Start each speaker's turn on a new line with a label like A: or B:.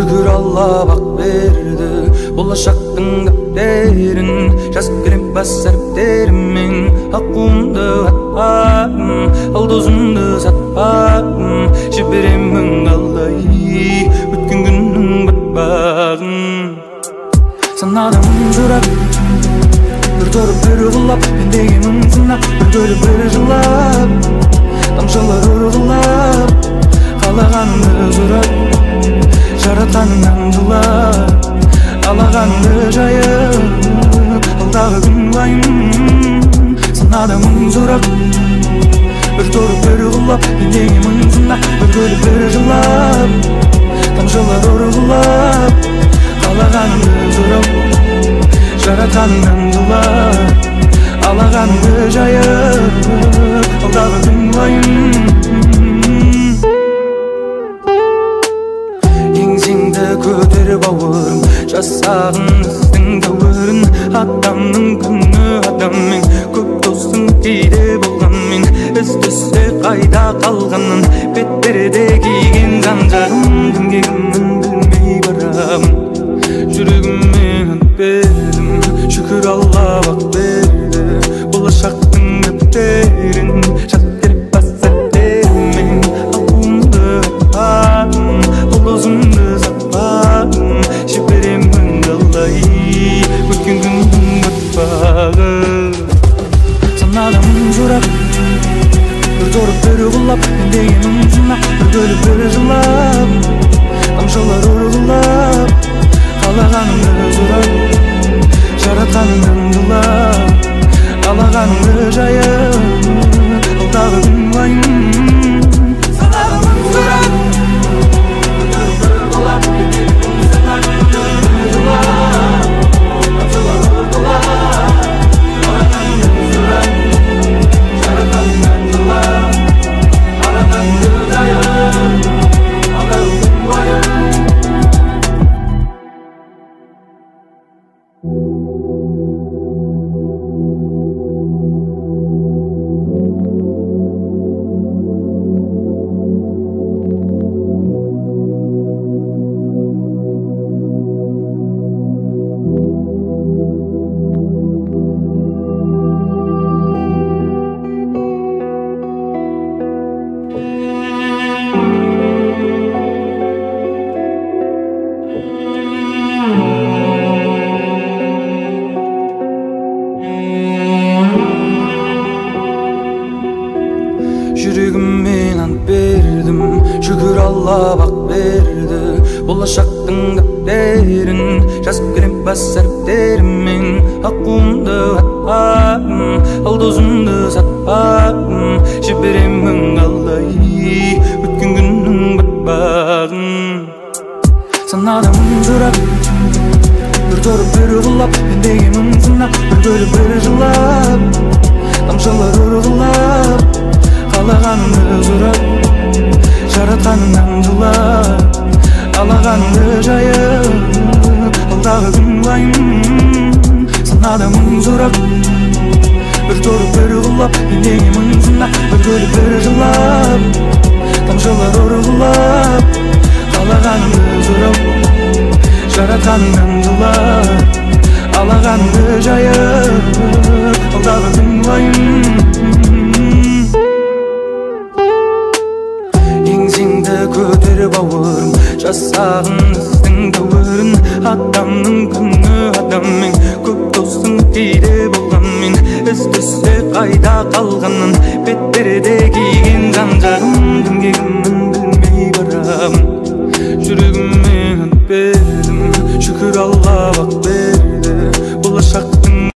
A: şükür Allah bak verdi. Bollaşaktın depterin жазып келем бас әріптеріммен. Аққуымды атпадым, алдозымды сатпадым. Жіберемін қалай өткен күннің батпағын. Санадым жүрек бір тұрып бір ұғылап, пендегемін сынап, бір бөліп бір жылап, тамшылар ұрғылап, қалағанымды жүрек жаратқаныңнан жылап, алағанымды жайып, алдағы күн уайым. Санадым жүрек бір тұрып бір ұғылап, пендегемін сынап, бір бөліп бір жылап, тамшылар ұрғылап, қалағанымды жүрек жаратқаныңнан жылап, алағанымды жайып, алдағы күн уайым. Еңсеңді көтеріп бауырым, жасағын іздің дәуірін. Адамның күні адаммен, көп достың кейде болғанмен, іздесе қайда қалғанын, бетперде киген жан-жағым. Кімге кіммін білмей барамын, жүрегіммен от бердім, шүкір Алла бақ берді. Болашақтың дәптерін жазып келіп бас сәттерімен. Аққуымды атпадым, алдозымды сатпадым. Жіберемін қалай өткен күннің батпағын. Санадым жүрек бір тұрып бір ұғылап, пендегемін сынап, бір бөліп бір жылап, тамшылар ұрғылап, қалағанымды жүрек жаратқаныңнан жылап, алағанымды жайып, алдағы күн уайым. Санадым жүрек бір тұрып бір ұғылап, пендегемін сынап, бір бөліп бір жылап, тамшылар ұрғылап, қалағанымды жүрек жаратқаныңнан жылап, алағанымды жайып, алдағы күн уайым. Жүрегіммен ант бердім, шүкір Алла бақ берді. Болашақтың дәптерін жазып келем бас әріптерімен. Аққуымды атпадым, алдозымды сатпадым. Жіберемін қалай өткен күннің батпағын. Санадым жүрек бір тұрып бір ұғылап, пендегемін сынап, бір бөліп бір жылап, тамшылар ұрғылап, қалағанымды жүрек жаратқаныңнан жылап, алағанымды жайып, алдағы күн уайым. Санадым жүрек бір тұрып бір ұғылап, пендегемін сынап, бір бөліп бір жылап, тамшылар ұрғылап, қалағанымды жүрек жаратқаныңнан жылап, алағанымды жайып, алдағы күн уайым. Еңсеңді көтеріп бауырым, жасағын іздің дәуірін. Адамның күні адаммен, көп достың кейде болғанмен, іздесе қайда қалғанын, бетперде киген жан-жағым. Кімге кіммін білмей барамын, жүрегіммен от бердім, шүкір Алла бақ берді.